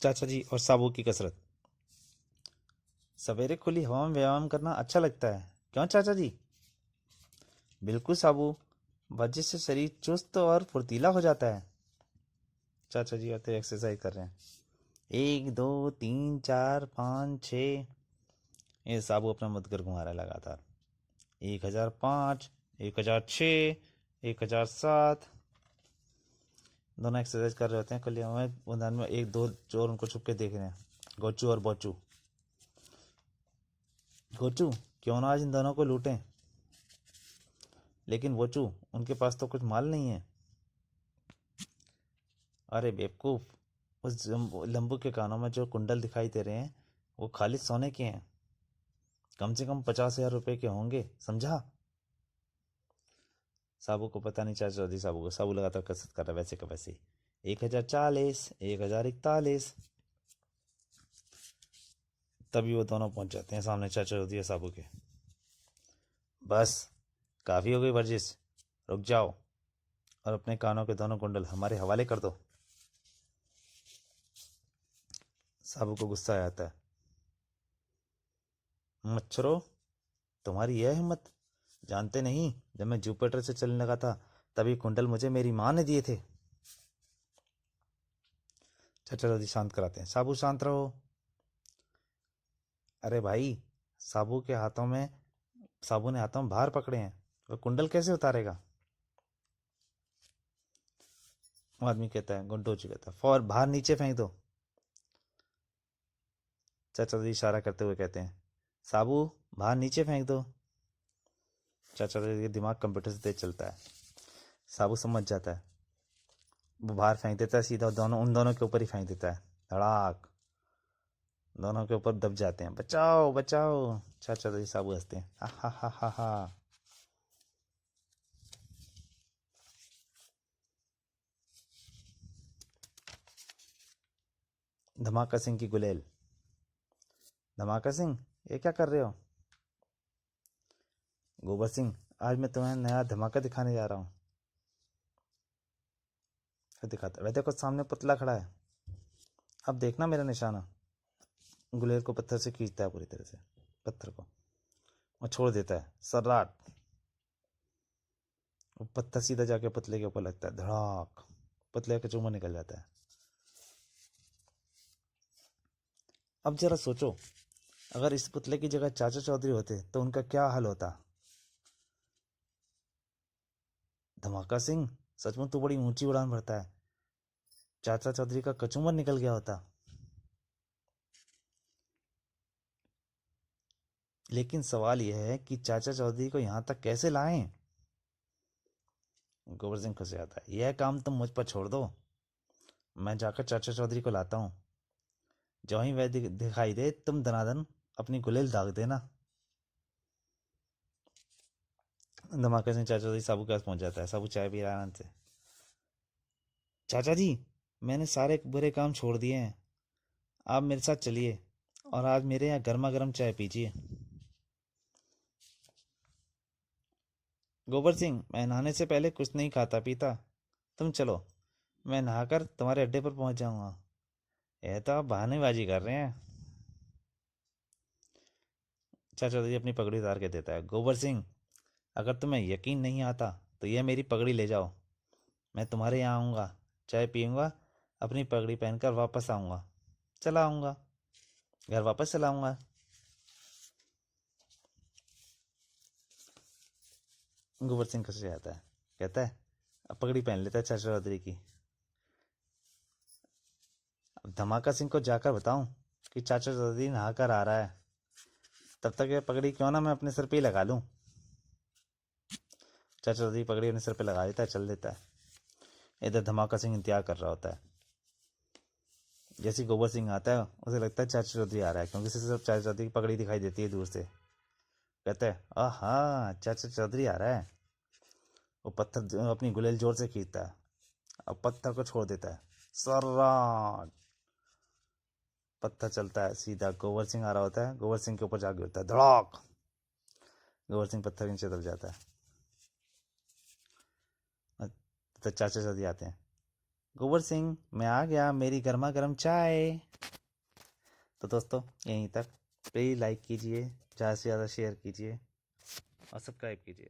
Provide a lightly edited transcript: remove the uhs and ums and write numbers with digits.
चाचा जी और साबू की कसरत। सवेरे खुली हवा में व्यायाम करना अच्छा लगता है, क्यों चाचा जी? बिल्कुल साबू, वर्जिश से शरीर चुस्त और फुर्तीला हो जाता है। चाचा जी आते एक्सरसाइज कर रहे हैं। 1 2 3 4 5 6। ये साबू अपना मुदगर घुमा रहा है लगातार। 1005, 1006, 1007। दोनों एक्सरसाइज कर रहे होते हैं खुली हवा में मैदान में। एक दो चोर उनको छुप के देख रहे हैं, गोचू और बोचू। गोचू, क्यों ना आज इन दोनों को लूटें। लेकिन बोचू, उनके पास तो कुछ माल नहीं है। अरे बेवकूफ, उस लंबू के कानों में जो कुंडल दिखाई दे रहे हैं वो खाली सोने के हैं। कम से कम 50,000 रुपए के होंगे, समझा? साबू को पता नहीं चाचा चौधरी साबू को। साबू लगातार कसरत कर रहा है वैसे का वैसे ही। 1040, 1041। तभी वो दोनों पहुंच जाते हैं सामने चाचा चौधरी और साबू के। बस, काफी हो गई वर्जिश, रुक जाओ और अपने कानों के दोनों कुंडल हमारे हवाले कर दो। साबू को गुस्सा आ आता है। मच्छरों, तुम्हारी यह हिम्मत! जानते नहीं, जब मैं जुपिटर से चलने लगा था तभी कुंडल मुझे मेरी माँ ने दिए थे। चाचा दादी शांत कराते हैं। साबू शांत रहो। अरे भाई, साबू के हाथों में साबू ने हाथों में भार पकड़े हैं, वह कुंडल कैसे उतारेगा? वो आदमी कहता है, गुंडोची कहता है, फौर बाहर नीचे फेंक दो। चाचा दादी इशारा करते हुए कहते हैं, साबू बाहर नीचे फेंक दो। चाचा दादी का दिमाग कंप्यूटर से तेज चलता है। साबू समझ जाता है। वो बाहर फेंक देता है सीधा, उन दोनों के ऊपर ही फेंक देता है। धड़ाक, दोनों के ऊपर दब जाते हैं। बचाओ बचाओ! चाचा दादी साबू हंसते हैं, हा हा हा हा हा। धमाका सिंह की गुलेल। धमाका सिंह, ये क्या कर रहे हो? गोबर सिंह, आज मैं तुम्हें नया धमाका दिखाने जा रहा हूँ। फिर दिखाता है, वह देखो सामने पुतला खड़ा है, अब देखना मेरा निशाना। गुलेल को पत्थर से खींचता है पूरी तरह से, पत्थर को, और छोड़ देता है। सर्राट, वो पत्थर सीधा जाके पुतले के ऊपर लगता है। धड़ाक, पुतले का चूमा निकल जाता है। अब जरा सोचो, अगर इस पुतले की जगह चाचा चौधरी होते तो उनका क्या हाल होता। धमाका सिंह, सचमुच तू बड़ी ऊंची उड़ान भरता है। चाचा चौधरी का कचूमर निकल गया होता। लेकिन सवाल यह है कि चाचा चौधरी को यहाँ तक कैसे लाएं? गोबर सिंह खुश आता है, यह काम तुम मुझ पर छोड़ दो, मैं जाकर चाचा चौधरी को लाता हूँ। जो ही वह दिखाई दे तुम दनादन अपनी गुलेल दाग देना। धमाका सिंह चाचा चौधरी साबू के पास पहुंच जाता है। साबू चाय पी रहा है आनंद से। चाचा जी, मैंने सारे बुरे काम छोड़ दिए हैं, आप मेरे साथ चलिए और आज मेरे यहाँ गर्मा गर्म चाय पीजिए। गोबर सिंह, मैं नहाने से पहले कुछ नहीं खाता पीता, तुम चलो, मैं नहाकर तुम्हारे अड्डे पर पहुंच जाऊंगा। यह तो आप बहानेबाजी कर रहे हैं। चाचा जी अपनी पगड़ी उतार के देता है। गोबर सिंह, अगर तुम्हें यकीन नहीं आता तो यह मेरी पगड़ी ले जाओ, मैं तुम्हारे यहाँ आऊँगा, चाय पीऊँगा, अपनी पगड़ी पहनकर वापस आऊँगा, चला आऊँगा, घर वापस चला आऊँगा। गोबर सिंह खुश हो जाता है, कहता है, अब पगड़ी पहन लेता है चाचा चौधरी की। अब धमाका सिंह को जाकर बताऊं कि चाचा चौधरी नहा कर आ रहा है, तब तक यह पगड़ी क्यों ना मैं अपने सर पे ही लगा लूं। चाचा चौधरी पगड़ी अपने सर पे लगा देता है, चल देता है। इधर धमाका सिंह इंतजार कर रहा होता है। जैसे ही गोबर सिंह आता है उसे लगता है चाचा चौधरी आ रहा है, क्योंकि सिर्फ चाचा चौधरी की पगड़ी दिखाई देती है दूर से। कहता है, आहा, चाचा चौधरी आ रहा है। वो पत्थर अपनी गुलेल जोर से खींचता है, अब पत्थर को छोड़ देता है। सर्राट, पत्थर चलता है सीधा गोबर सिंह आ रहा होता है, गोबर सिंह के ऊपर जाके होता है। धड़ाक, गोबर सिंह पत्थर के नीचे दब जाता है। तो चाचा चौधरी आते हैं। गोबर सिंह मैं आ गया, मेरी गर्मा गर्म चाय। तो दोस्तों यहीं तक, प्लीज़ लाइक कीजिए, ज़्यादा से ज़्यादा शेयर कीजिए और सब्सक्राइब कीजिए।